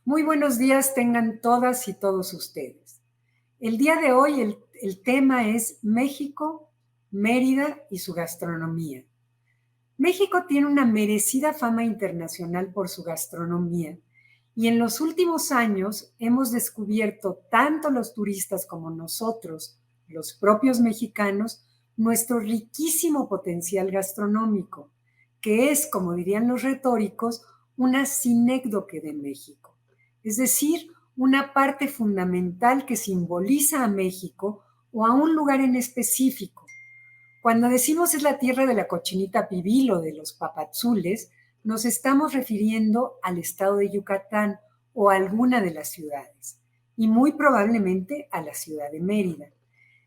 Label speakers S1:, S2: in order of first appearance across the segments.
S1: Muy buenos días tengan todas y todos ustedes. El día de hoy el tema es México, Mérida y su gastronomía. México tiene una merecida fama internacional por su gastronomía y en los últimos años hemos descubierto, tanto los turistas como nosotros, los propios mexicanos, nuestro riquísimo potencial gastronómico, que es, como dirían los retóricos, una sinécdoque de México, es decir, una parte fundamental que simboliza a México o a un lugar en específico. Cuando decimos es la tierra de la cochinita pibil o de los papazules, nos estamos refiriendo al estado de Yucatán o a alguna de las ciudades, y muy probablemente a la ciudad de Mérida.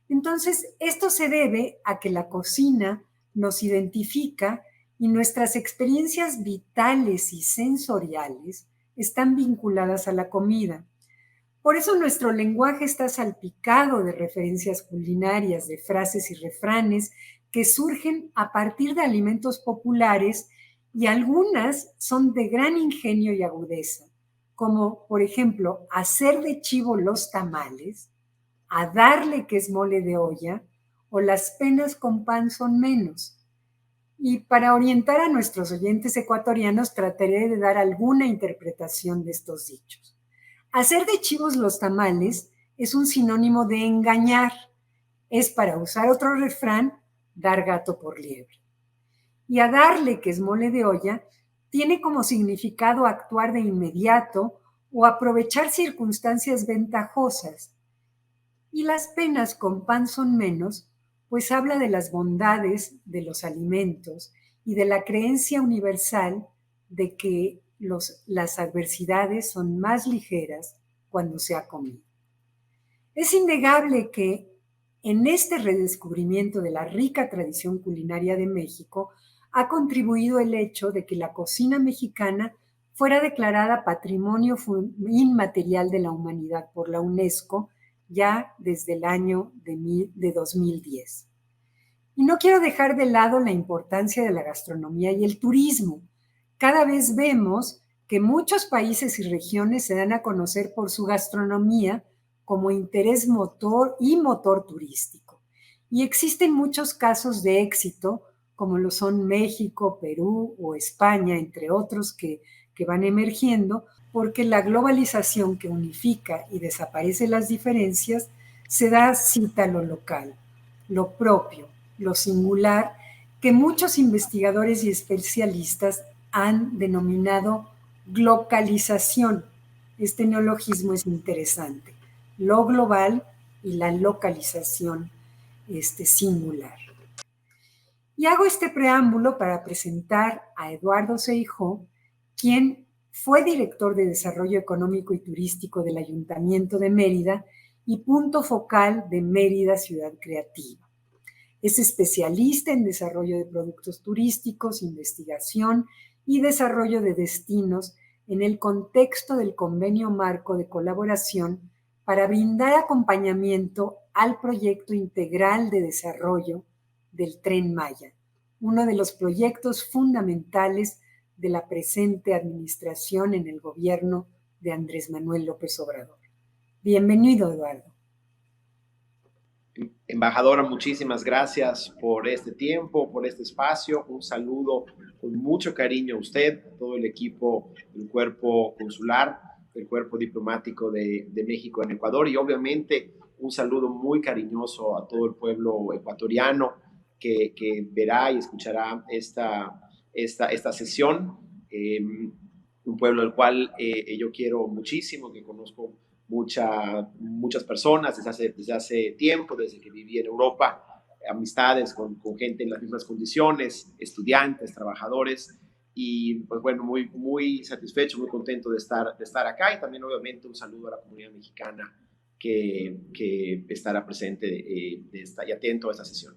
S1: Entonces, esto se debe a que la cocina nos identifica y nuestras experiencias vitales y sensoriales están vinculadas a la comida. Por eso nuestro lenguaje está salpicado de referencias culinarias, de frases y refranes que surgen a partir de alimentos populares y algunas son de gran ingenio y agudeza, como por ejemplo hacer de chivo los tamales, a darle que es mole de olla o las penas con pan son menos. Y para orientar a nuestros oyentes ecuatorianos trataré de dar alguna interpretación de estos dichos. Hacer de chivos los tamales es un sinónimo de engañar. Es, para usar otro refrán, dar gato por liebre. Y a darle, que es mole de olla, tiene como significado actuar de inmediato o aprovechar circunstancias ventajosas. Y las penas con pan son menos, pues habla de las bondades de los alimentos y de la creencia universal de que las adversidades son más ligeras cuando se ha comido. Es innegable que en este redescubrimiento de la rica tradición culinaria de México ha contribuido el hecho de que la cocina mexicana fuera declarada Patrimonio Inmaterial de la Humanidad por la UNESCO ya desde el año de 2010. Y no quiero dejar de lado la importancia de la gastronomía y el turismo. Cada vez vemos que muchos países y regiones se dan a conocer por su gastronomía como interés motor y motor turístico. Y existen muchos casos de éxito, como lo son México, Perú o España, entre otros que van emergiendo, porque la globalización que unifica y desaparece las diferencias se da cita a lo local, lo propio, lo singular, que muchos investigadores y especialistas han denominado glocalización. Este neologismo es interesante. Lo global y la localización singular. Y hago este preámbulo para presentar a Eduardo Seijó, quien fue director de Desarrollo Económico y Turístico del Ayuntamiento de Mérida y punto focal de Mérida Ciudad Creativa. Es especialista en desarrollo de productos turísticos, investigación y desarrollo de destinos en el contexto del Convenio Marco de Colaboración para brindar acompañamiento al proyecto integral de desarrollo del Tren Maya, uno de los proyectos fundamentales de la presente administración en el gobierno de Andrés Manuel López Obrador. Bienvenido, Eduardo.
S2: Embajadora, muchísimas gracias por este tiempo, por este espacio. Un saludo con mucho cariño a usted, a todo el equipo del cuerpo consular, del cuerpo diplomático de México en Ecuador y obviamente un saludo muy cariñoso a todo el pueblo ecuatoriano que verá y escuchará esta sesión. Un pueblo al cual yo quiero muchísimo, que conozco muchas personas desde hace tiempo, desde que viví en Europa, amistades con gente en las mismas condiciones, estudiantes, trabajadores, y pues bueno, muy satisfecho, muy contento de estar acá, y también obviamente un saludo a la comunidad mexicana que estará presente y atento a esta sesión.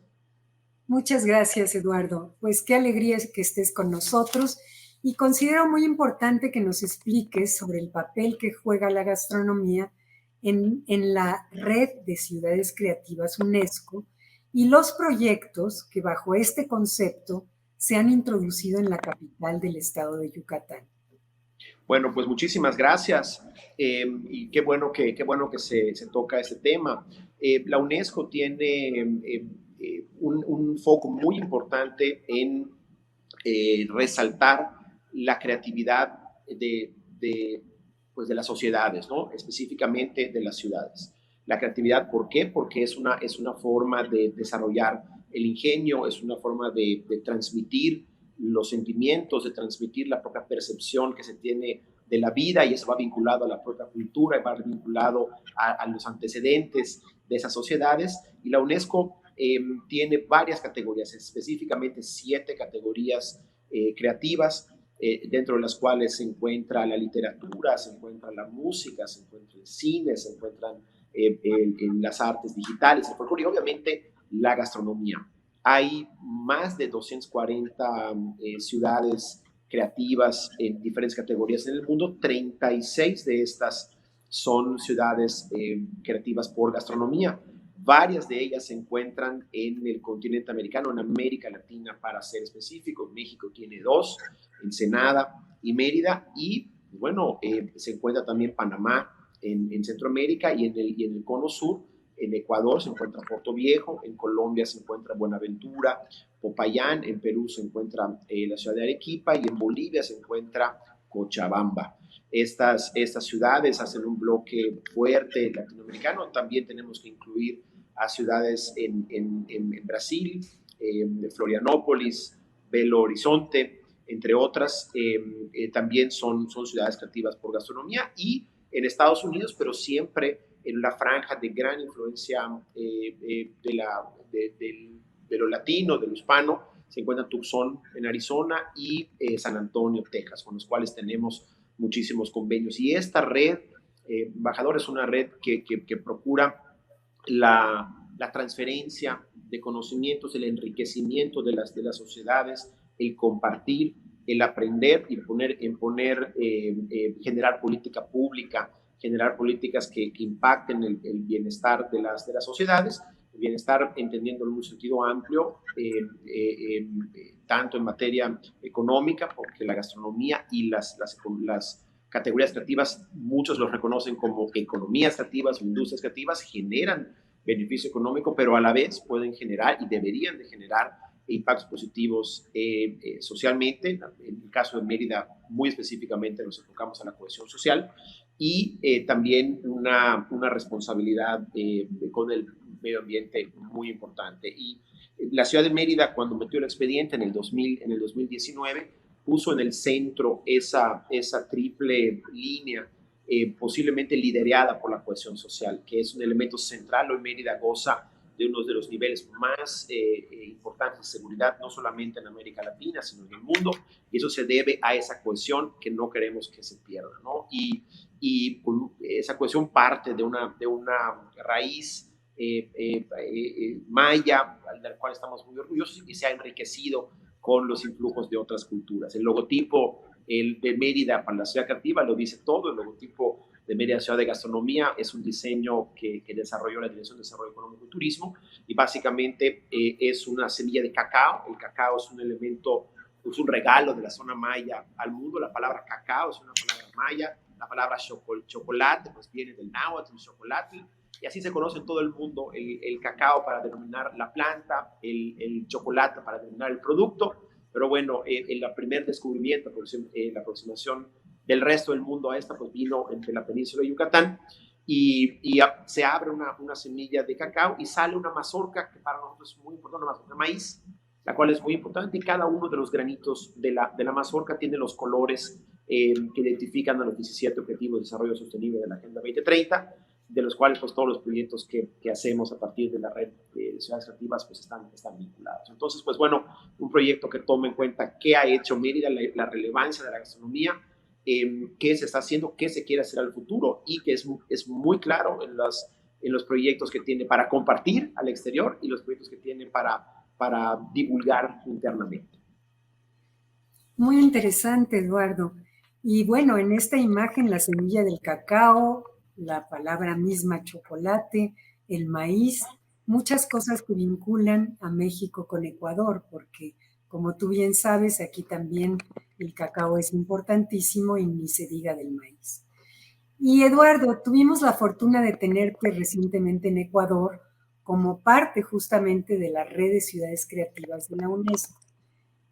S1: Muchas gracias, Eduardo. Pues qué alegría que estés con nosotros y considero muy importante que nos expliques sobre el papel que juega la gastronomía en la red de ciudades creativas UNESCO y los proyectos que bajo este concepto se han introducido en la capital del estado de Yucatán.
S2: Bueno, pues muchísimas gracias y qué bueno que se toca ese tema. La UNESCO tiene un foco muy importante en resaltar la creatividad pues de las sociedades, ¿no? Específicamente de las ciudades. La creatividad, ¿por qué? Porque es una forma de desarrollar el ingenio, es una forma de transmitir los sentimientos, de transmitir la propia percepción que se tiene de la vida, y eso va vinculado a la propia cultura, y va vinculado a los antecedentes de esas sociedades. Y la UNESCO tiene varias categorías, específicamente 7 categorías creativas, dentro de las cuales se encuentra la literatura, se encuentra la música, se encuentra el cine, se encuentran las artes digitales, el folclore y obviamente la gastronomía. Hay más de 240 ciudades creativas en diferentes categorías en el mundo. 36 de estas son ciudades creativas por gastronomía. Varias de ellas se encuentran en el continente americano, en América Latina para ser específicos. México tiene 2, Ensenada y Mérida, y bueno, se encuentra también Panamá en Centroamérica, y en el cono sur, en Ecuador se encuentra Puerto Viejo, en Colombia se encuentra Buenaventura, Popayán, en Perú se encuentra la ciudad de Arequipa, y en Bolivia se encuentra Cochabamba. Estas ciudades hacen un bloque fuerte latinoamericano. También tenemos que incluir a ciudades en Brasil, Florianópolis, Belo Horizonte, entre otras. También son ciudades creativas por gastronomía, y en Estados Unidos, pero siempre en la franja de gran influencia de lo latino, de lo hispano, se encuentra Tucson en Arizona y San Antonio, Texas, con los cuales tenemos muchísimos convenios. Y esta red, Embajador, es una red que procura la transferencia de conocimientos, el enriquecimiento de las sociedades, el compartir, el aprender y generar política pública, generar políticas que impacten el bienestar de las sociedades, el bienestar entendiéndolo en un sentido amplio, tanto en materia económica, porque la gastronomía y las categorías creativas, muchos los reconocen como economías creativas o industrias creativas, generan beneficio económico, pero a la vez pueden generar y deberían de generar impactos positivos socialmente. En el caso de Mérida, muy específicamente nos enfocamos a la cohesión social, y también una responsabilidad con el medio ambiente muy importante. Y la ciudad de Mérida, cuando metió el expediente en el 2019, puso en el centro esa triple línea, posiblemente liderada por la cohesión social, que es un elemento central. Hoy Mérida goza de uno de los niveles más importantes de seguridad, no solamente en América Latina, sino en el mundo, y eso se debe a esa cohesión que no queremos que se pierda, ¿no? Y esa cohesión parte de una raíz maya, del cual estamos muy orgullosos, y se ha enriquecido con los influjos de otras culturas. El logotipo de Mérida para la ciudad creativa lo dice todo. El logotipo de Mérida Ciudad de Gastronomía es un diseño que desarrolló la Dirección de Desarrollo Económico y Turismo, y básicamente es una semilla de cacao. El cacao es un elemento, es un regalo de la zona maya al mundo. La palabra cacao es una palabra maya. La palabra chocolate pues viene del náhuatl, chocolate, y así se conoce en todo el mundo el cacao para denominar la planta, el chocolate para denominar el producto. Pero bueno, el primer descubrimiento, la aproximación del resto del mundo a esta, pues vino entre la península de Yucatán, y se abre una semilla de cacao y sale una mazorca, que para nosotros es muy importante, una mazorca de maíz, la cual es muy importante, y cada uno de los granitos de la mazorca tiene los colores que identifican a los 17 Objetivos de Desarrollo Sostenible de la Agenda 2030, de los cuales pues todos los proyectos que hacemos a partir de la red de ciudades creativas pues están vinculados. Entonces, pues bueno, un proyecto que tome en cuenta qué ha hecho Mérida, la relevancia de la gastronomía, qué se está haciendo, qué se quiere hacer al futuro, y que es muy claro en los proyectos que tiene para compartir al exterior y los proyectos que tiene para divulgar internamente.
S1: Muy interesante, Eduardo. Y bueno, en esta imagen la semilla del cacao, la palabra misma chocolate, el maíz, muchas cosas que vinculan a México con Ecuador, porque como tú bien sabes, aquí también el cacao es importantísimo y ni se diga del maíz. Y Eduardo, tuvimos la fortuna de tenerte recientemente en Ecuador como parte justamente de la red de ciudades creativas de la UNESCO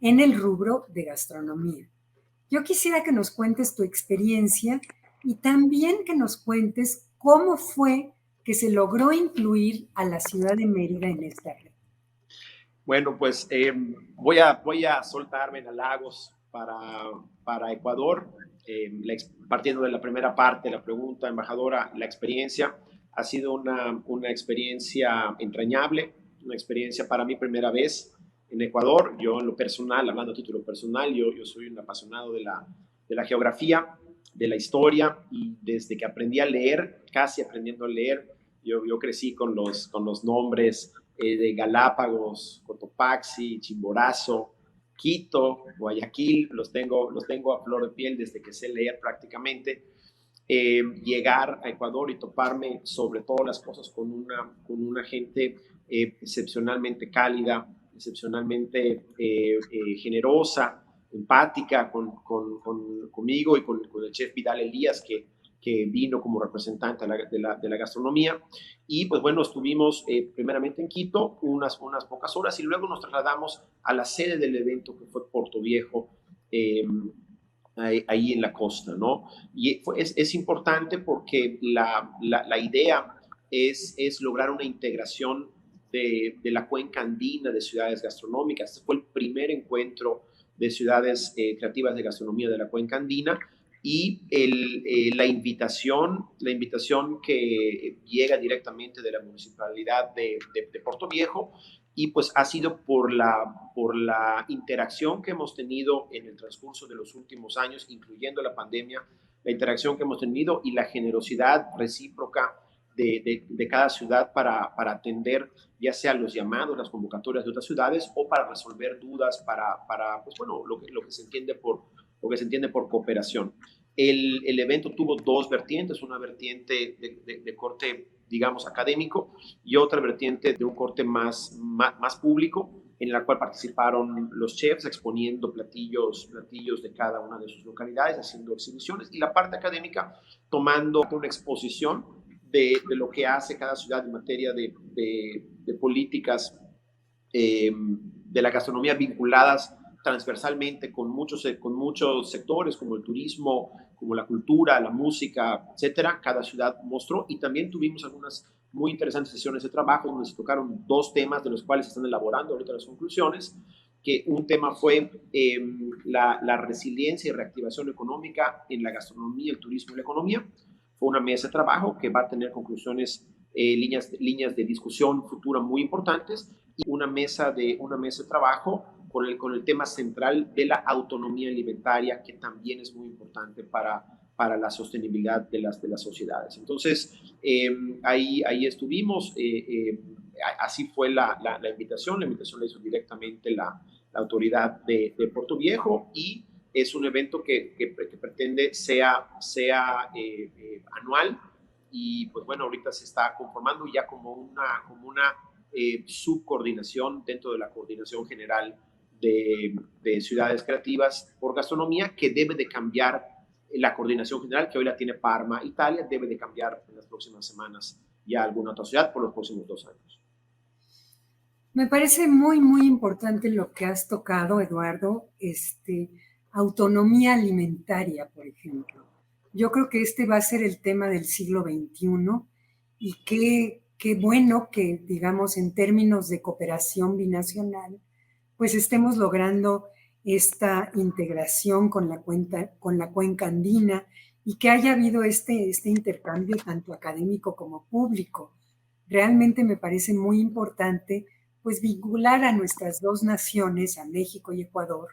S1: en el rubro de gastronomía. Yo quisiera que nos cuentes tu experiencia y también que nos cuentes cómo fue que se logró incluir a la ciudad de Mérida en esta red.
S2: Bueno, pues voy a soltarme en halagos para Ecuador. Partiendo de la primera parte de la pregunta, embajadora, la experiencia ha sido una experiencia entrañable, una experiencia para mí primera vez en Ecuador. Yo en lo personal, hablando a título personal, yo soy un apasionado de la geografía, de la historia, y desde que aprendí a leer, casi aprendiendo a leer, yo crecí con los nombres de Galápagos, Cotopaxi, Chimborazo, Quito, Guayaquil, los tengo a flor de piel desde que sé leer prácticamente. Llegar a Ecuador y toparme sobre todas las cosas con una gente excepcionalmente cálida, excepcionalmente generosa, empática conmigo y con el chef Vidal Elías, que vino como representante de la gastronomía. Y pues bueno, estuvimos primeramente en Quito unas pocas horas y luego nos trasladamos a la sede del evento, que fue Puerto Viejo, ahí en la costa, ¿no? Y es importante porque la idea es lograr una integración de la cuenca andina de ciudades gastronómicas. Este fue el primer encuentro de ciudades creativas de gastronomía de la cuenca andina, y la invitación que llega directamente de la municipalidad de Puerto Viejo, y pues ha sido por la interacción que hemos tenido en el transcurso de los últimos años, incluyendo la pandemia, la interacción que hemos tenido y la generosidad recíproca de cada ciudad para atender ya sea los llamados, las convocatorias de otras ciudades, o para resolver dudas, para pues bueno, lo que se entiende por cooperación. El evento tuvo dos vertientes, una vertiente de corte, digamos, académico, y otra vertiente de un corte más público, en la cual participaron los chefs exponiendo platillos de cada una de sus localidades, haciendo exhibiciones, y la parte académica tomando una exposición lo que hace cada ciudad en materia de políticas de la gastronomía vinculadas transversalmente con muchos sectores, como el turismo, como la cultura, la música, etcétera. Cada ciudad mostró, y también tuvimos algunas muy interesantes sesiones de trabajo donde se tocaron dos temas de los cuales se están elaborando ahorita las conclusiones. Que un tema fue la resiliencia y reactivación económica en la gastronomía, el turismo y la economía. Fue una mesa de trabajo que va a tener conclusiones, líneas de discusión futura muy importantes, y una mesa de trabajo con el tema central de la autonomía alimentaria, que también es muy importante para la sostenibilidad de las sociedades. Entonces, ahí estuvimos. Así fue la invitación. La invitación la hizo directamente la autoridad de Puerto Viejo, y es un evento que pretende sea anual, y pues bueno, ahorita se está conformando ya como una subcoordinación dentro de la coordinación general de ciudades creativas por gastronomía, que debe de cambiar. La coordinación general, que hoy la tiene Parma, Italia, debe de cambiar en las próximas semanas ya alguna otra ciudad por los próximos 2 años.
S1: Me parece muy, muy importante lo que has tocado, Eduardo, autonomía alimentaria, por ejemplo. Yo creo que este va a ser el tema del siglo XXI, y qué bueno que, digamos, en términos de cooperación binacional, pues estemos logrando esta integración con la cuenca andina, y que haya habido este intercambio tanto académico como público. Realmente me parece muy importante pues vincular a nuestras dos naciones, a México y Ecuador,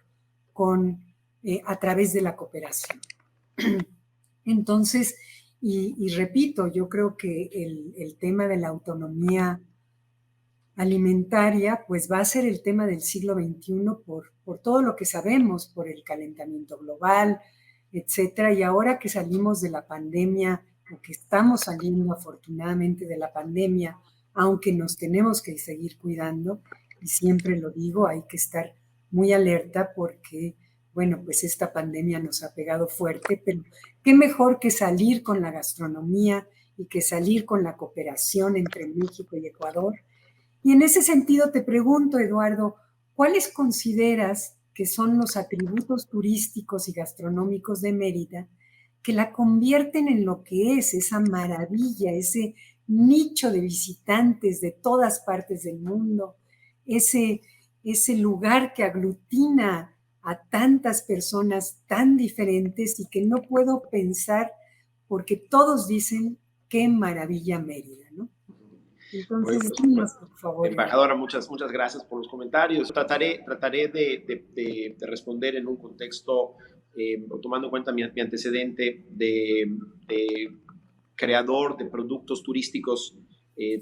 S1: a través de la cooperación. Entonces, y repito, yo creo que el tema de la autonomía alimentaria, pues va a ser el tema del siglo XXI por todo lo que sabemos, por el calentamiento global, etcétera. Y ahora que salimos de la pandemia, o que estamos saliendo afortunadamente de la pandemia, aunque nos tenemos que seguir cuidando, y siempre lo digo, hay que estar muy alerta porque bueno, pues esta pandemia nos ha pegado fuerte, pero qué mejor que salir con la gastronomía y que salir con la cooperación entre México y Ecuador. Y en ese sentido te pregunto, Eduardo, ¿cuáles consideras que son los atributos turísticos y gastronómicos de Mérida que la convierten en lo que es esa maravilla, ese nicho de visitantes de todas partes del mundo, ese lugar que aglutina a tantas personas tan diferentes y que no puedo pensar porque todos dicen qué maravilla Mérida, ¿no?
S2: Bueno,
S1: Entonces,
S2: pues,
S1: dinos, por favor.
S2: embajadora, muchas gracias por los comentarios. Trataré de responder en un contexto, tomando en cuenta mi antecedente de creador de productos turísticos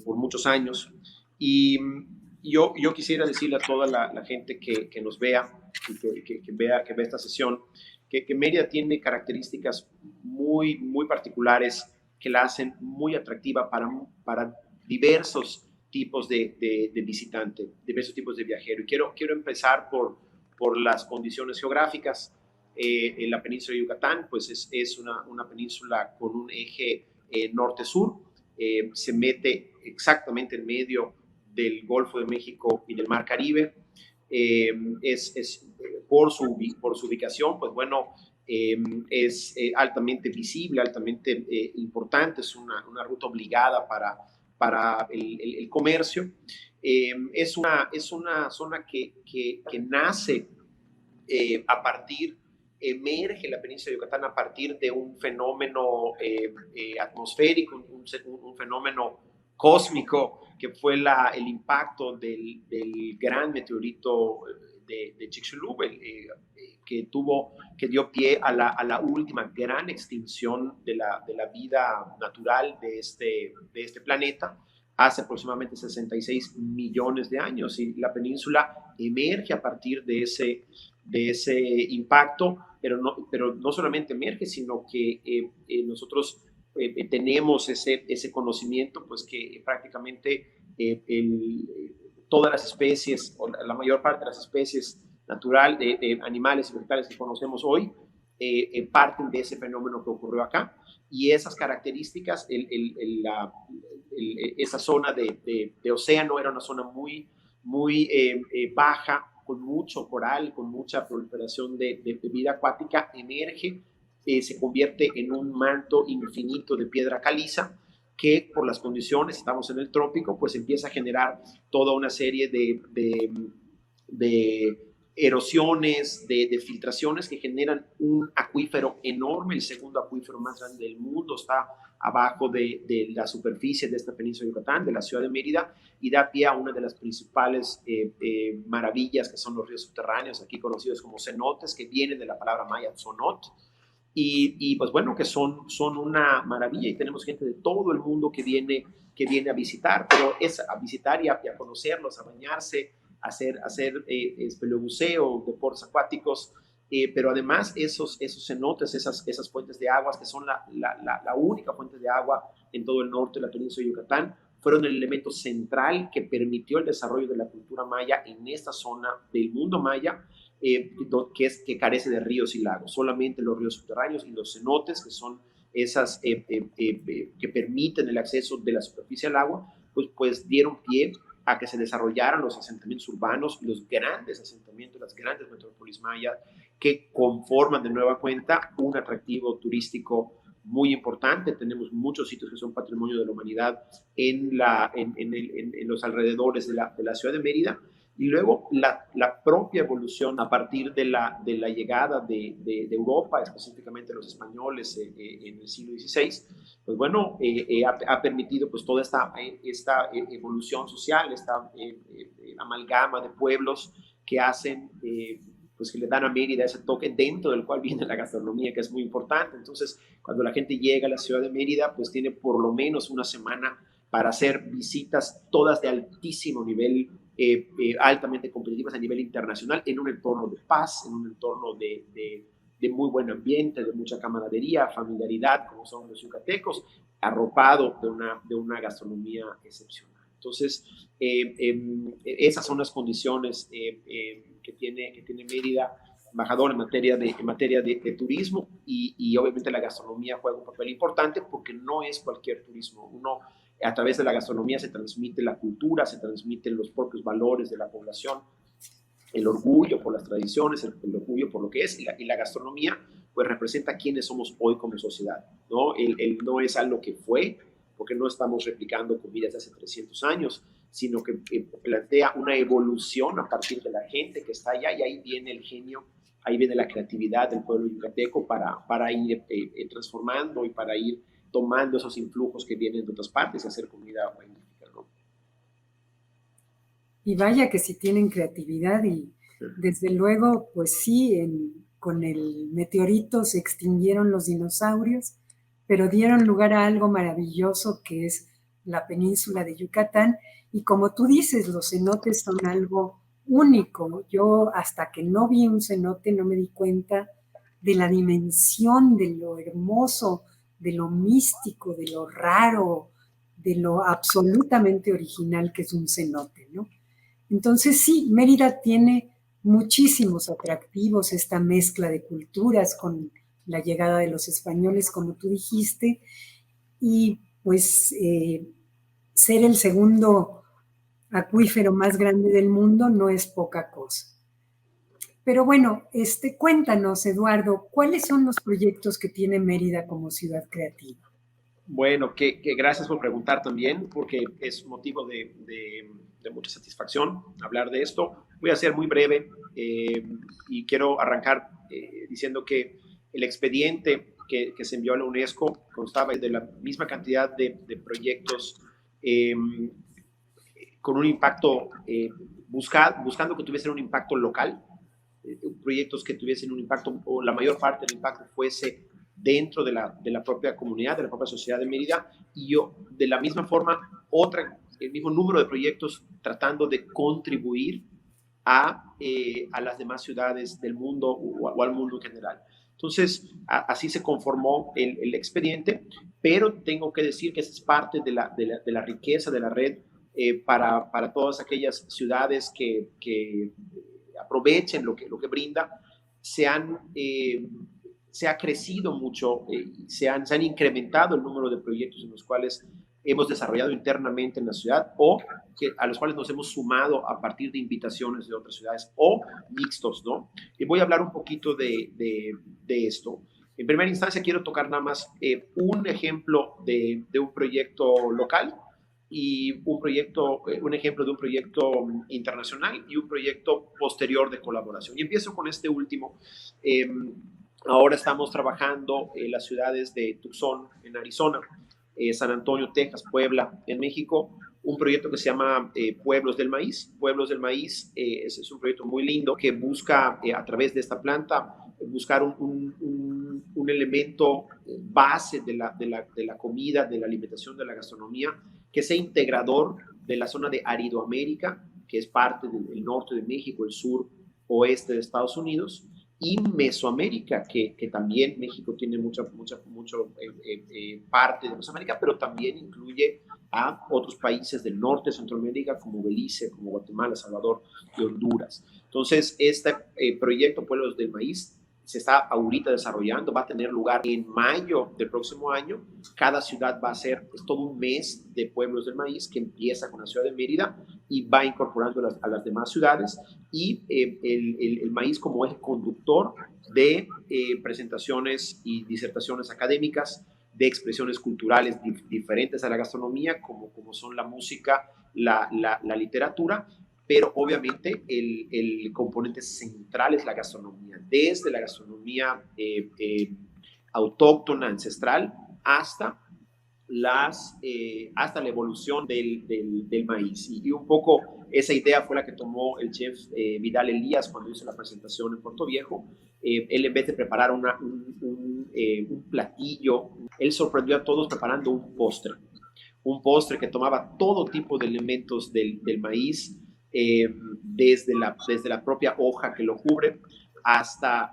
S2: por muchos años. Y yo quisiera decirle a toda la gente que nos vea y que vea esta sesión, que Mérida tiene características muy particulares que la hacen muy atractiva para diversos tipos de visitante, diversos tipos de viajero. Y quiero empezar por las condiciones geográficas. En la península de Yucatán, pues es una península con un eje norte-sur, se mete exactamente en medio del Golfo de México y del Mar Caribe. Por su ubicación, pues bueno, es altamente visible, altamente importante, es una ruta obligada para el comercio. Es una zona que nace a partir, emerge la península de Yucatán a partir de un fenómeno atmosférico, un fenómeno cósmico que fue el impacto del gran meteorito de Chicxulub, que dio pie a la última gran extinción de la vida natural de este planeta hace aproximadamente 66 millones de años, y la península emerge a partir de ese impacto, pero no solamente emerge, sino que nosotros tenemos ese conocimiento, pues que prácticamente todas las especies, o la mayor parte de las especies de animales y vegetales que conocemos hoy, parten de ese fenómeno que ocurrió acá. Y esas características, esa zona de océano era una zona muy baja, con mucho coral, con mucha proliferación de vida acuática, emerge, se convierte en un manto infinito de piedra caliza, que por las condiciones, estamos en el trópico, pues empieza a generar toda una serie de erosiones, de filtraciones que generan un acuífero enorme. El segundo acuífero más grande del mundo está abajo de la superficie de esta península de Yucatán, de la ciudad de Mérida, y da pie a una de las principales maravillas, que son los ríos subterráneos, aquí conocidos como cenotes, que vienen de la palabra maya zonot, y pues bueno, que son una maravilla, y tenemos gente de todo el mundo que viene a visitar, pero es a visitar y a conocerlos, a bañarse, a hacer espeleobuceo, deportes acuáticos, pero además esos cenotes, esas fuentes de aguas, que son la única fuente de agua en todo el norte de la península de Yucatán, fueron el elemento central que permitió el desarrollo de la cultura maya en esta zona del mundo maya, que carece de ríos y lagos. Solamente los ríos subterráneos y los cenotes, que son esas que permiten el acceso de la superficie al agua, pues dieron pie a que se desarrollaran los asentamientos urbanos, los grandes asentamientos, las grandes metrópolis mayas, que conforman de nueva cuenta un atractivo turístico muy importante. Tenemos muchos sitios que son patrimonio de la humanidad en los alrededores de la ciudad de Mérida. Y luego la propia evolución a partir de la llegada de Europa, específicamente los españoles en el siglo XVI, pues bueno, ha permitido pues toda esta evolución social, esta amalgama de pueblos que hacen, pues que le dan a Mérida ese toque, dentro del cual viene la gastronomía, que es muy importante. Entonces, cuando la gente llega a la ciudad de Mérida, pues tiene por lo menos una semana para hacer visitas todas de altísimo nivel, altamente competitivas a nivel internacional, en un entorno de paz, en un entorno de muy buen ambiente, de mucha camaradería, familiaridad, como son los yucatecos, arropado de una gastronomía excepcional. Entonces, esas son las condiciones que tiene Mérida embajador en materia de turismo y obviamente la gastronomía juega un papel importante porque no es cualquier turismo. Uno, a través de la gastronomía se transmite la cultura, se transmiten los propios valores de la población, el orgullo por las tradiciones, el orgullo por lo que es, y la gastronomía pues representa quiénes somos hoy como sociedad, ¿no? No es algo que fue, porque no estamos replicando comidas de hace 300 años, sino que plantea una evolución a partir de la gente que está allá, y ahí viene el genio, ahí viene la creatividad del pueblo yucateco para ir transformando y para ir tomando esos influjos que vienen de otras partes y hacer comida magnífica, ¿no?
S1: Y vaya que si tienen creatividad y desde luego, pues sí, con el meteorito se extinguieron los dinosaurios, pero dieron lugar a algo maravilloso que es la península de Yucatán. Y como tú dices, los cenotes son algo único. Yo hasta que no vi un cenote no me di cuenta de la dimensión, de lo hermoso, de lo místico, de lo raro, de lo absolutamente original que es un cenote, ¿no? Entonces sí, Mérida tiene muchísimos atractivos, esta mezcla de culturas con la llegada de los españoles, como tú dijiste, y pues ser el segundo acuífero más grande del mundo no es poca cosa. Pero bueno, cuéntanos, Eduardo, ¿cuáles son los proyectos que tiene Mérida como ciudad creativa?
S2: Bueno, que gracias por preguntar también, porque es motivo de mucha satisfacción hablar de esto. Voy a ser muy breve y quiero arrancar diciendo que el expediente que se envió a la UNESCO constaba de la misma cantidad de proyectos eh, con un impacto, buscando que tuviesen un impacto local, proyectos que tuviesen un impacto, o la mayor parte del impacto fuese dentro de la propia comunidad, de la propia sociedad de Mérida, y yo, de la misma forma, el mismo número de proyectos tratando de contribuir a las demás ciudades del mundo o al mundo en general. Entonces, así se conformó el expediente, pero tengo que decir que esa es parte de la riqueza de la red para todas aquellas ciudades que aprovechen lo que brinda. Se ha crecido mucho, se han incrementado el número de proyectos en los cuales hemos desarrollado internamente en la ciudad o a los cuales nos hemos sumado a partir de invitaciones de otras ciudades o mixtos, ¿no? Y voy a hablar un poquito de esto. En primera instancia quiero tocar nada más un ejemplo de un proyecto local y un ejemplo de un proyecto internacional y un proyecto posterior de colaboración. Y empiezo con este último. Ahora estamos trabajando en las ciudades de Tucson, en Arizona, San Antonio, Texas, Puebla, en México, un proyecto que se llama Pueblos del Maíz. Pueblos del Maíz es un proyecto muy lindo que busca, a través de esta planta, buscar un elemento base de la comida, de la alimentación, de la gastronomía, que sea integrador de la zona de Aridoamérica, que es parte del norte de México, el sur oeste de Estados Unidos, y Mesoamérica, que también México tiene mucho parte de Mesoamérica, pero también incluye a otros países del norte de Centroamérica, como Belice, como Guatemala, Salvador y Honduras. Entonces, este proyecto Pueblos del Maíz se está ahorita desarrollando, va a tener lugar en mayo del próximo año. Cada ciudad va a ser todo un mes de Pueblos del Maíz que empieza con la ciudad de Mérida y va incorporando a las demás ciudades, y el maíz como eje conductor de presentaciones y disertaciones académicas, de expresiones culturales diferentes a la gastronomía, como son la música, la literatura, pero obviamente el componente central es la gastronomía, desde la gastronomía autóctona, ancestral, hasta hasta la evolución del maíz. Y un poco esa idea fue la que tomó el chef Vidal Elías cuando hizo la presentación en Puerto Viejo. Él, en vez de preparar un platillo, él sorprendió a todos preparando un postre que tomaba todo tipo de elementos del maíz, desde la propia hoja que lo cubre hasta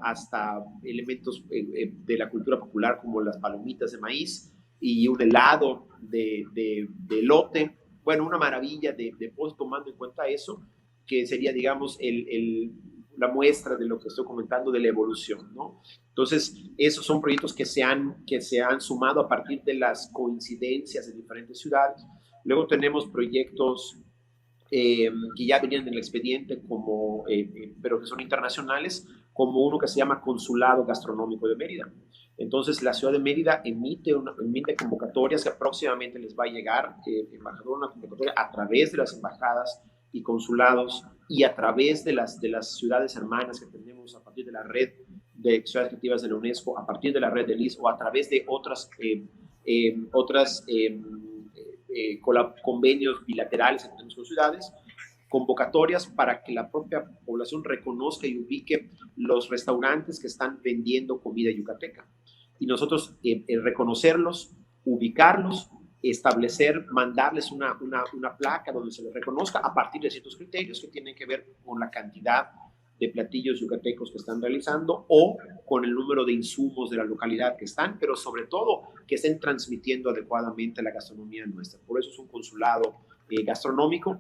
S2: elementos de la cultura popular como las palomitas de maíz y un helado de elote. Bueno, una maravilla de postre, tomando en cuenta eso, que sería, digamos, la muestra de lo que estoy comentando de la evolución, ¿no? Entonces, esos son proyectos que se han sumado a partir de las coincidencias de diferentes ciudades. Luego tenemos proyectos que ya venían en el expediente, pero que son internacionales, como uno que se llama Consulado Gastronómico de Mérida. Entonces, la ciudad de Mérida emite convocatorias que próximamente les va a llegar, embajador, una convocatoria a través de las embajadas y consulados y a través de las ciudades hermanas que tenemos a partir de la red de ciudades creativas de la UNESCO, a partir de la red del IS o a través de otras convenios bilaterales que tenemos con ciudades, convocatorias para que la propia población reconozca y ubique los restaurantes que están vendiendo comida yucateca. Y nosotros reconocerlos, ubicarlos, establecer, mandarles una placa donde se les reconozca a partir de ciertos criterios que tienen que ver con la cantidad de platillos yucatecos que están realizando o con el número de insumos de la localidad que están, pero sobre todo que estén transmitiendo adecuadamente la gastronomía nuestra. Por eso es un consulado gastronómico.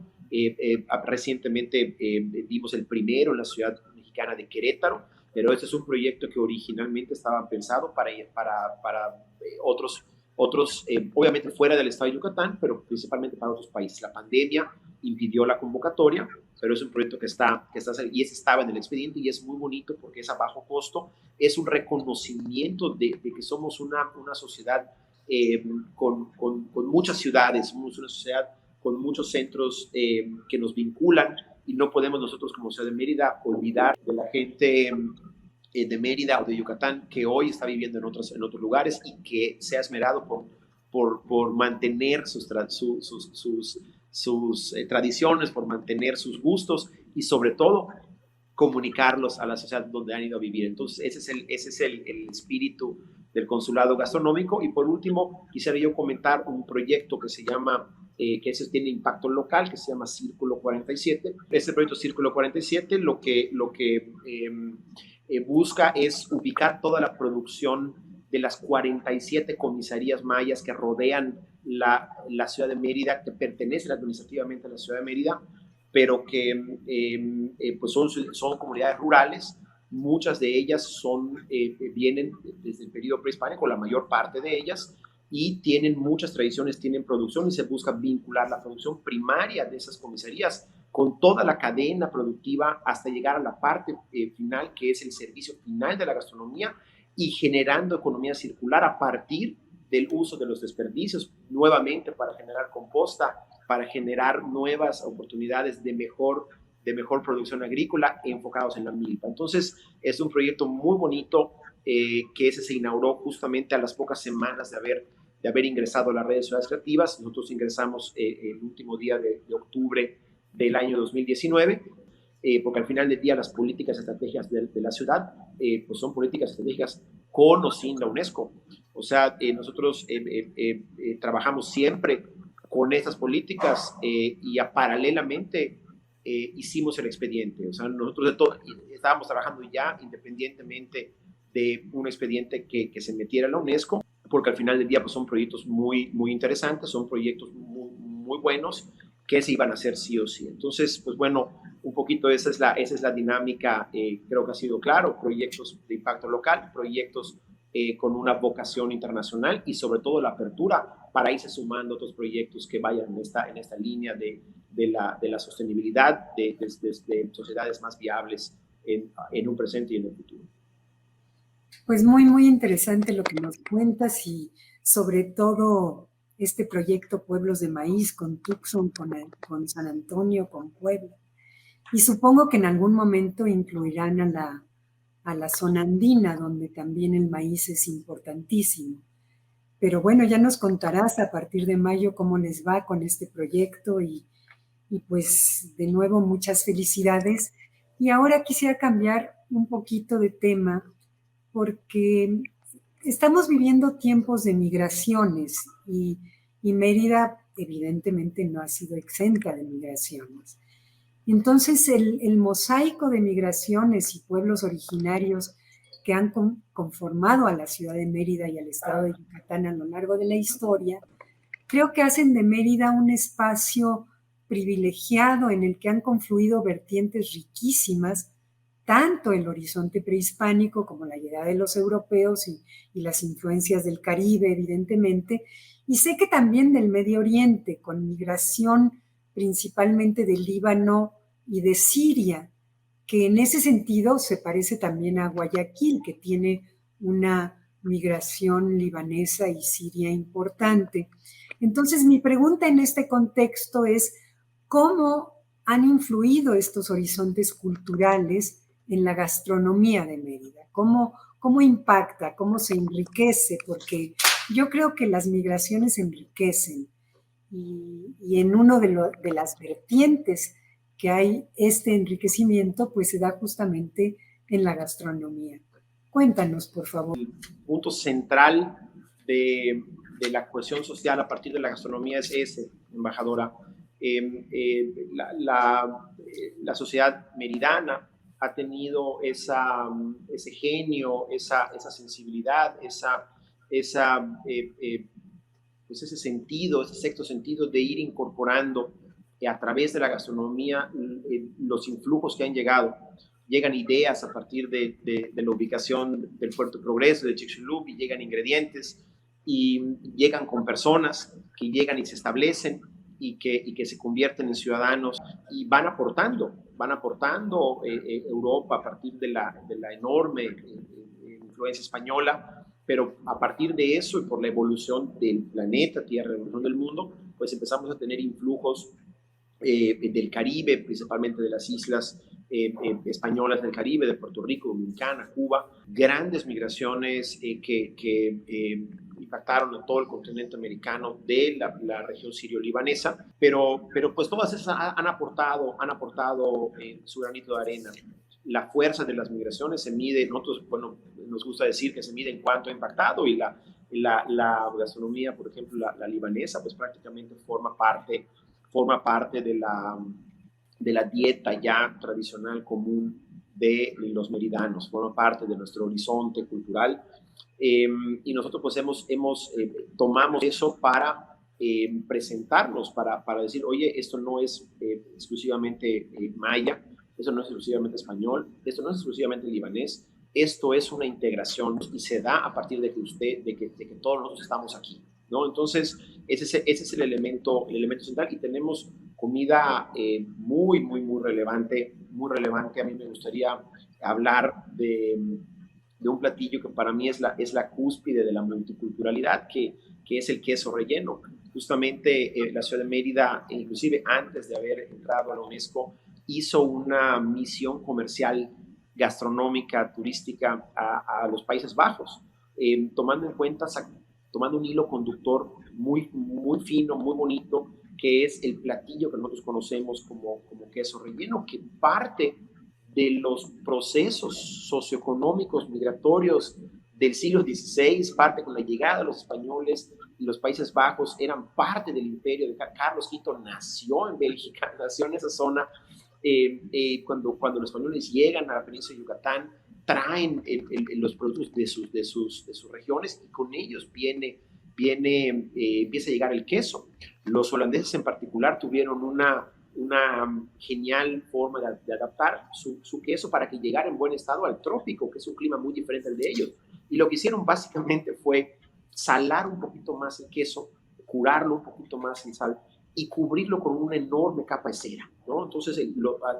S2: Recientemente dimos el primero en la ciudad mexicana de Querétaro, pero este es un proyecto que originalmente estaba pensado para otros, obviamente fuera del estado de Yucatán, pero principalmente para otros países. La pandemia impidió la convocatoria, pero es un proyecto que está y ese estaba en el expediente y es muy bonito porque es a bajo costo, es un reconocimiento de que somos una sociedad con muchas ciudades, somos una sociedad con muchos centros que nos vinculan y no podemos nosotros como ciudad de Mérida olvidar de la gente de Mérida o de Yucatán que hoy está viviendo en otros lugares y que se ha esmerado por mantener sus tradiciones, por mantener sus gustos y sobre todo comunicarlos a la sociedad donde han ido a vivir. Entonces ese es el espíritu del consulado gastronómico. Y por último quisiera yo comentar un proyecto que se llama que ese tiene impacto local, que se llama Círculo 47. Este proyecto Círculo 47 lo que busca es ubicar toda la producción de las 47 comisarías mayas que rodean la ciudad de Mérida, que pertenecen administrativamente a la ciudad de Mérida, pero que pues son comunidades rurales. Muchas de ellas vienen desde el periodo prehispánico, la mayor parte de ellas, y tienen muchas tradiciones, tienen producción y se busca vincular la producción primaria de esas comisarías con toda la cadena productiva hasta llegar a la parte final, que es el servicio final de la gastronomía, y generando economía circular a partir del uso de los desperdicios, nuevamente para generar composta, para generar nuevas oportunidades de mejor producción agrícola enfocados en la milpa. Entonces, es un proyecto muy bonito que ese se inauguró justamente a las pocas semanas de haber ingresado a las redes ciudades creativas. Nosotros ingresamos el último día de octubre del año 2019, porque al final del día las políticas estrategias de la ciudad pues son políticas estratégicas con o sin la UNESCO. O sea, nosotros trabajamos siempre con estas políticas y paralelamente hicimos el expediente. O sea, nosotros estábamos trabajando ya independientemente de un expediente que se metiera a la UNESCO, porque al final del día pues son proyectos muy, muy interesantes, son proyectos muy, muy buenos que se iban a hacer sí o sí. Entonces, pues bueno, un poquito esa es la dinámica, creo que ha sido claro, proyectos de impacto local, proyectos con una vocación internacional y sobre todo la apertura para irse sumando otros proyectos que vayan en esta línea de la sostenibilidad, de sociedades más viables en un presente y en el futuro.
S1: Pues muy, muy interesante lo que nos cuentas y sobre todo este proyecto Pueblos de Maíz con Tucson, con San Antonio, con Puebla. Y supongo que en algún momento incluirán a la zona andina, donde también el maíz es importantísimo. Pero bueno, ya nos contarás a partir de mayo cómo les va con este proyecto y pues de nuevo muchas felicidades. Y ahora quisiera cambiar un poquito de tema porque estamos viviendo tiempos de migraciones y Mérida evidentemente no ha sido exenta de migraciones. Entonces el mosaico de migraciones y pueblos originarios que han conformado a la ciudad de Mérida y al estado de Yucatán a lo largo de la historia, creo que hacen de Mérida un espacio privilegiado en el que han confluido vertientes riquísimas, tanto el horizonte prehispánico como la llegada de los europeos y las influencias del Caribe, evidentemente, y sé que también del Medio Oriente, con migración principalmente del Líbano y de Siria, que en ese sentido se parece también a Guayaquil, que tiene una migración libanesa y siria importante. Entonces, mi pregunta en este contexto es, ¿cómo han influido estos horizontes culturales en la gastronomía de Mérida? ¿Cómo impacta? ¿Cómo se enriquece? Porque yo creo que las migraciones enriquecen y en uno de las vertientes que hay este enriquecimiento, pues se da justamente en la gastronomía. Cuéntanos, por favor.
S2: El punto central de la cohesión social a partir de la gastronomía es ese, embajadora. La sociedad meridana ha tenido ese genio, esa sensibilidad, pues ese sentido, ese sexto sentido de ir incorporando a través de la gastronomía los influjos que han llegado. Llegan ideas a partir de la ubicación del Puerto Progreso, de Chicxulub, y llegan ingredientes y llegan con personas que llegan y se establecen y que se convierten en ciudadanos y van aportando Europa a partir de la enorme influencia española, pero a partir de eso y por la evolución del planeta Tierra, la evolución del mundo, pues empezamos a tener influjos del Caribe, principalmente de las islas españolas del Caribe, de Puerto Rico, Dominicana, Cuba, grandes migraciones que impactaron a todo el continente americano de la región sirio-libanesa, pero pues todas esas han aportado su granito de arena. La fuerza de las migraciones se mide, nosotros, bueno, nos gusta decir que se mide en cuánto ha impactado, y la gastronomía, por ejemplo, la libanesa, pues prácticamente forma parte de la dieta ya tradicional común de los meridanos, forma parte de nuestro horizonte cultural, y nosotros pues tomamos eso para presentarnos, para decir, oye, esto no es exclusivamente maya, esto no es exclusivamente español, esto no es exclusivamente libanés, esto es una integración y se da a partir de que todos nosotros estamos aquí, ¿no? Entonces, ese es el elemento central, y tenemos comida muy, muy, muy relevante, muy relevante. A mí me gustaría hablar de un platillo que para mí es la cúspide de la multiculturalidad, que es el queso relleno. Justamente la ciudad de Mérida, inclusive antes de haber entrado a la UNESCO, hizo una misión comercial gastronómica, turística a los Países Bajos, tomando un hilo conductor muy, muy fino, muy bonito, que es el platillo que nosotros conocemos como queso relleno, que parte de los procesos socioeconómicos migratorios del siglo XVI, parte con la llegada de los españoles, y los Países Bajos eran parte del imperio de Carlos V, nació en Bélgica, nació en esa zona. Cuando los españoles llegan a la península de Yucatán, traen los productos de sus regiones, y con ellos empieza a llegar el queso. Los holandeses en particular tuvieron una genial forma de adaptar su queso para que llegara en buen estado al trópico, que es un clima muy diferente al de ellos. Y lo que hicieron básicamente fue salar un poquito más el queso, curarlo un poquito más en sal y cubrirlo con una enorme capa de cera, ¿no? Entonces, de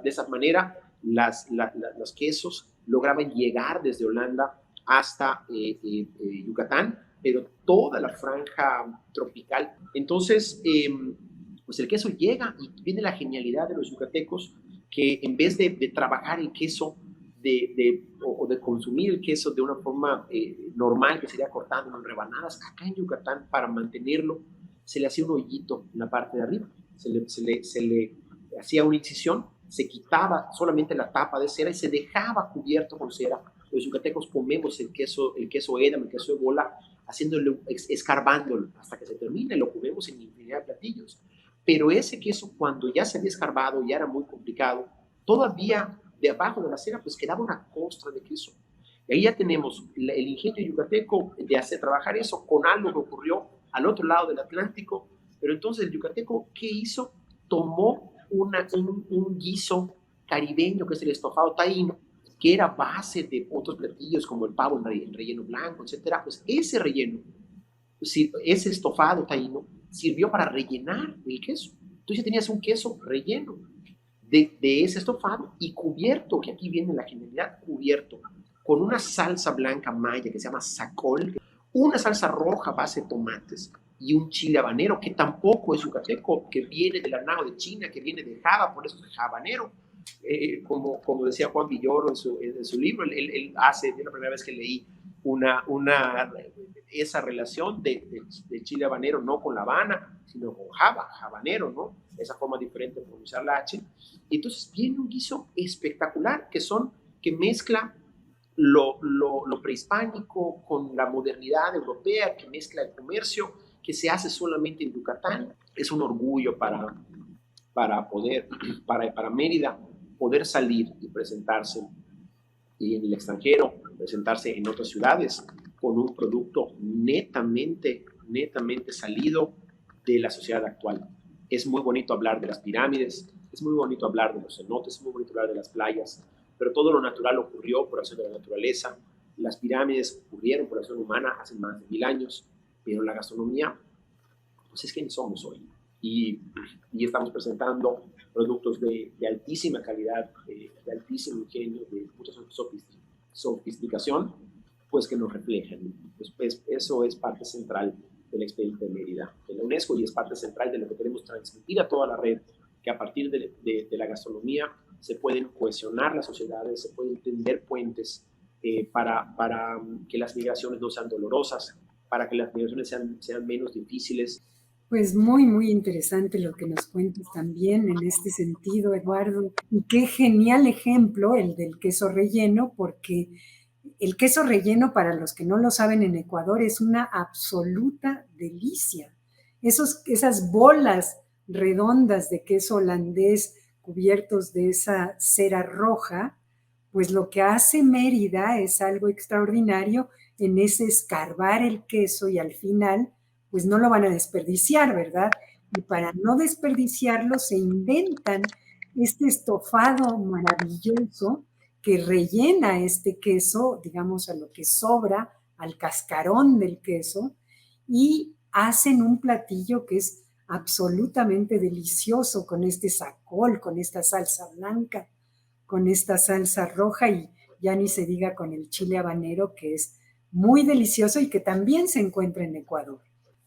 S2: esa manera, los quesos lograban llegar desde Holanda hasta Yucatán, pero toda la franja tropical. Entonces, pues el queso llega, y viene la genialidad de los yucatecos, que en vez de trabajar el queso o de consumir el queso de una forma normal, que sería cortándolo en rebanadas, acá en Yucatán, para mantenerlo, se le hacía un hoyito en la parte de arriba, se le hacía una incisión, se quitaba solamente la tapa de cera y se dejaba cubierto con cera. Los yucatecos comemos el queso Edam, el queso de bola, escarbándolo hasta que se termine, lo comemos en infinidad de platillos. Pero ese queso, cuando ya se había escarbado, ya era muy complicado, todavía de abajo de la cera pues quedaba una costra de queso. Y ahí ya tenemos el ingenio yucateco de hacer trabajar eso con algo que ocurrió al otro lado del Atlántico. Pero entonces el yucateco, ¿qué hizo? Tomó un guiso caribeño, que es el estofado taíno, que era base de otros platillos como el pavo en relleno blanco, etcétera, pues ese relleno, ese estofado taíno, sirvió para rellenar el queso. Entonces ya tenías un queso relleno de ese estofado y cubierto, que aquí viene la genialidad, cubierto con una salsa blanca maya que se llama sacol, una salsa roja base de tomates y un chile habanero que tampoco es yucateco, que viene de la nao de China, que viene de Java, por eso es habanero. Como decía Juan Villoro en su libro, él hace, es la primera vez que leí esa relación de chile habanero, no con La Habana, sino con Java, habanero, ¿no? Esa forma diferente de pronunciar la H. Y entonces viene un guiso espectacular que mezcla lo prehispánico con la modernidad europea, que mezcla el comercio, que se hace solamente en Yucatán. Es un orgullo para Mérida poder salir y presentarse en el extranjero, presentarse en otras ciudades con un producto netamente salido de la sociedad actual. Es muy bonito hablar de las pirámides, es muy bonito hablar de los cenotes, es muy bonito hablar de las playas, pero todo lo natural ocurrió por acción de la naturaleza. Las pirámides ocurrieron por acción humana hace más de 1000 años, pero la gastronomía, pues es quienes somos hoy. Y estamos presentando productos de altísima calidad, de altísimo ingenio, de mucha sofisticación, pues que nos reflejan. Pues, eso es parte central del expediente de Mérida, de la UNESCO, y es parte central de lo que queremos transmitir a toda la red, que a partir de la gastronomía se pueden cohesionar las sociedades, se pueden tender puentes para que las migraciones no sean dolorosas, para que las migraciones sean menos difíciles.
S1: Pues muy, muy interesante lo que nos cuentas también en este sentido, Eduardo. Y qué genial ejemplo el del queso relleno, porque el queso relleno, para los que no lo saben, en Ecuador es una absoluta delicia. Esas bolas redondas de queso holandés cubiertos de esa cera roja, pues lo que hace Mérida es algo extraordinario en ese escarbar el queso y al final pues no lo van a desperdiciar, ¿verdad? Y para no desperdiciarlo se inventan este estofado maravilloso que rellena este queso, digamos, a lo que sobra, al cascarón del queso, y hacen un platillo que es absolutamente delicioso con este sacol, con esta salsa blanca, con esta salsa roja y ya ni se diga con el chile habanero, que es muy delicioso y que también se encuentra en Ecuador.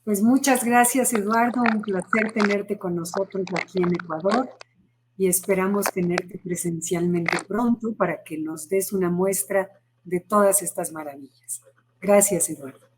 S1: Pues muchas gracias, Eduardo. Un placer tenerte con nosotros aquí en Ecuador y esperamos tenerte presencialmente pronto para que nos des una muestra de todas estas maravillas. Gracias, Eduardo.